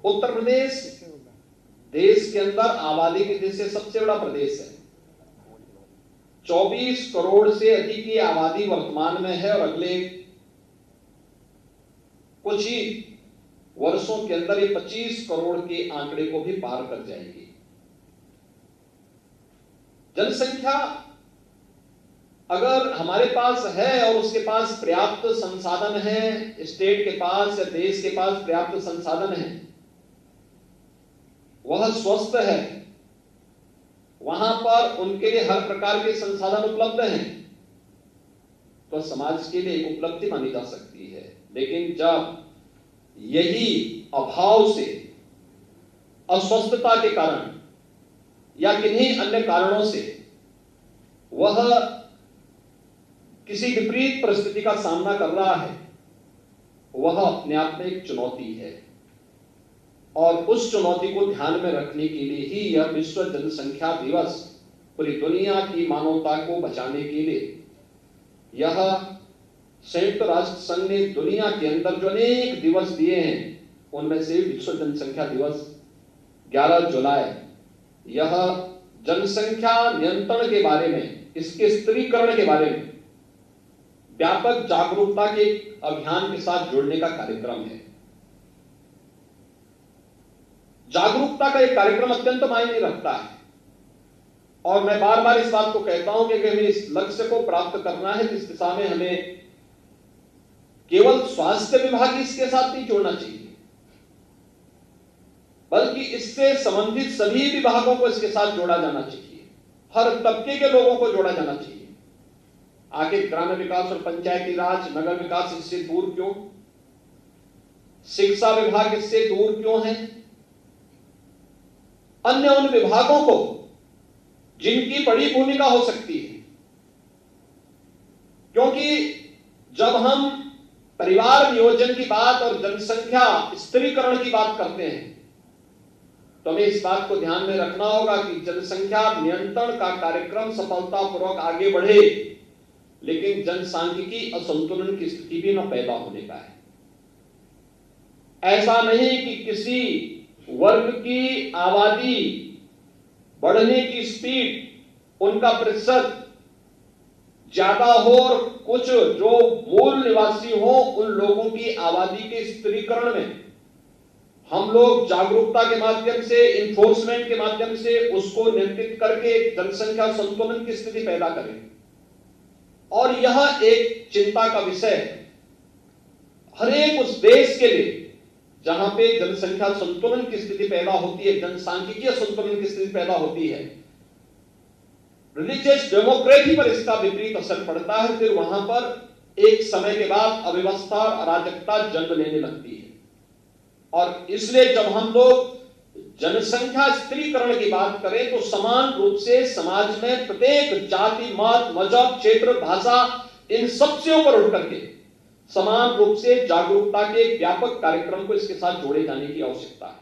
उत्तर प्रदेश देश के अंदर आबादी की दृष्टि से सबसे बड़ा प्रदेश है। 24 करोड़ से अधिक की आबादी वर्तमान में है और अगले कुछ ही वर्षों के अंदर ये 25 करोड़ के आंकड़े को भी पार कर जाएगी। जनसंख्या अगर हमारे पास है और उसके पास पर्याप्त संसाधन है, स्टेट के पास या देश के पास पर्याप्त संसाधन है, वह स्वस्थ है, वहां पर उनके लिए हर प्रकार के संसाधन उपलब्ध हैं, तो समाज के लिए एक उपलब्धि मानी जा सकती है। लेकिन जब यही अभाव से, अस्वस्थता के कारण या किन्हीं अन्य कारणों से वह किसी विपरीत परिस्थिति का सामना कर रहा है, वह अपने आप में एक चुनौती है। और उस चुनौती को ध्यान में रखने के लिए ही यह विश्व जनसंख्या दिवस पूरी दुनिया की मानवता को बचाने के लिए, यह संयुक्त राष्ट्र संघ ने दुनिया के अंदर जो अनेक दिवस दिए हैं, उनमें से विश्व जनसंख्या दिवस 11 जुलाई, यह जनसंख्या नियंत्रण के बारे में, इसके स्त्रीकरण के बारे में व्यापक जागरूकता के अभियान के साथ जुड़ने का कार्यक्रम है। जागरूकता का एक कार्यक्रम अत्यंत मायने रखता है और मैं बार बार इस बात को कहता हूं कि अगर हमें इस लक्ष्य को प्राप्त करना है, इस दिशा में हमें केवल स्वास्थ्य विभाग इसके साथ नहीं जोड़ना चाहिए, बल्कि इससे संबंधित सभी विभागों को इसके साथ जोड़ा जाना चाहिए। हर तबके के लोगों को जोड़ा जाना चाहिए। आखिर ग्रामीण विकास और पंचायती राज, नगर विकास इससे दूर क्यों? शिक्षा विभाग इससे दूर क्यों है? अन्य उन विभागों को जिनकी बड़ी भूमिका हो सकती है, क्योंकि जब हम परिवार नियोजन की बात और जनसंख्या स्त्रीकरण की बात करते हैं, तो हमें इस बात को ध्यान में रखना होगा कि जनसंख्या नियंत्रण का कार्यक्रम सफलतापूर्वक आगे बढ़े, लेकिन जनसांख्यिकी असंतुलन की स्थिति भी न पैदा होने पाए। ऐसा नहीं कि किसी वर्ग की आबादी बढ़ने की स्पीड, उनका प्रतिशत ज्यादा हो और कुछ जो मूल निवासी हो, उन लोगों की आबादी के स्त्रीकरण में हम लोग जागरूकता के माध्यम से, इन्फोर्समेंट के माध्यम से उसको नियंत्रित करके जनसंख्या संतुलन की स्थिति पैदा करें। और यह एक चिंता का विषय है हर एक उस देश के लिए जहां पे जनसंख्या संतुलन की स्थिति पैदा होती है, जनसांख्यिकीय संतुलन की स्थिति पैदा होती है, रिलीजियस डेमोक्रेसी पर इसका विपरीत असर पड़ता है। फिर वहां पर एक समय के बाद अव्यवस्था और अराजकता जन्म लेने लगती है। और इसलिए जब हम लोग जनसंख्या स्त्रीकरण की बात करें, तो समान रूप से समाज में प्रत्येक जाति, मत, मजहब, क्षेत्र, भाषा, इन सबसे ऊपर उठ करके समान रूप से जागरूकता के व्यापक कार्यक्रम को इसके साथ जोड़े जाने की आवश्यकता है।